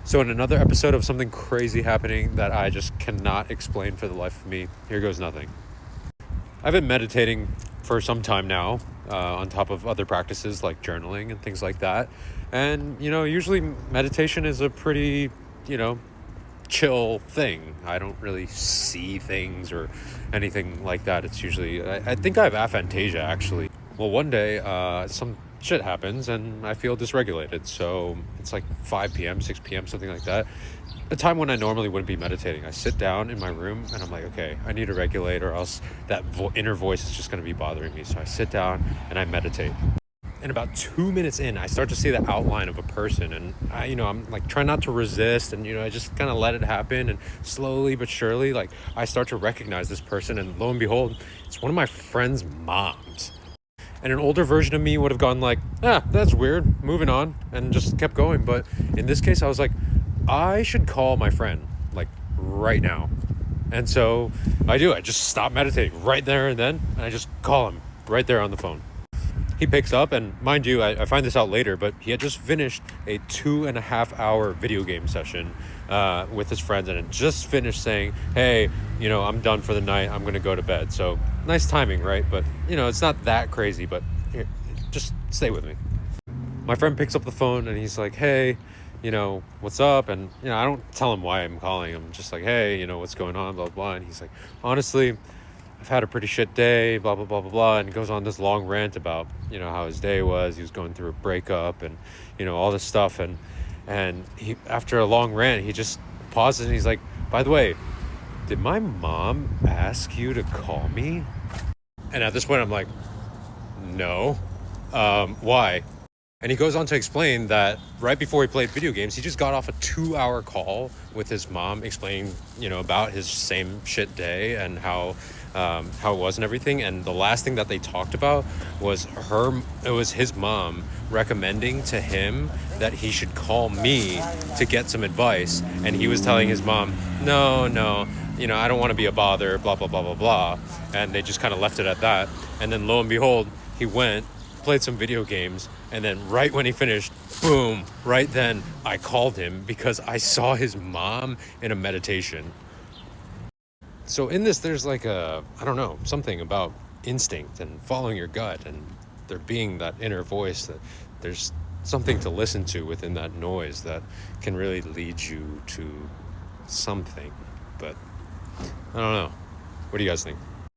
So in another episode of something crazy happening that I just cannot explain for the life of me, here goes nothing. I've been meditating for some time now, on top of other practices like journaling and things like that. And, usually meditation is a pretty, chill thing. I don't really see things or anything like that. It's usually, I think I have aphantasia actually. Well, one day, some shit happens and I feel dysregulated. So it's like 5 p.m., 6 p.m., something like that. A time when I normally wouldn't be meditating. I sit down in my room and I'm like, okay, I need to regulate or else that inner voice is just going to be bothering me. So I sit down and I meditate. And about 2 minutes in, I start to see the outline of a person, and I'm like trying not to resist, and I just kind of let it happen, and slowly but surely, like I start to recognize this person, and lo and behold, it's one of my friend's moms. And an older version of me would have gone like, that's weird, moving on, and just kept going. But in this case, I was like, I should call my friend, like right now. And so I do. I just stop meditating right there and then, and I just call him right there on the phone. He picks up, and mind you, I find this out later, but he had just finished a 2.5-hour video game session with his friends, and had just finished saying, hey, I'm done for the night, I'm going to go to bed. So nice timing, right? But, it's not that crazy, but here, just stay with me. My friend picks up the phone, and he's like, hey, what's up? And, I don't tell him why I'm calling him. Just like, hey, what's going on, blah, blah, blah. And he's like, honestly, I've had a pretty shit day, blah, blah, blah, blah, blah. And goes on this long rant about, how his day was. He was going through a breakup and, all this stuff. And he, after a long rant, he just pauses and he's like, by the way, did my mom ask you to call me? And at this point, I'm like, no. Why? And he goes on to explain that right before he played video games, he just got off a 2-hour call with his mom explaining, about his same shit day and how it was and everything. And the last thing that they talked about was his mom recommending to him that he should call me to get some advice. And he was telling his mom, no, I don't want to be a bother, blah, blah, blah, blah, blah. And they just kind of left it at that. And then lo and behold, he went, played some video games, and then right when he finished, boom, right then I called him because I saw his mom in a meditation. So in this, there's like something about instinct and following your gut, and there being that inner voice, that there's something to listen to within that noise that can really lead you to something. But I don't know. What do you guys think?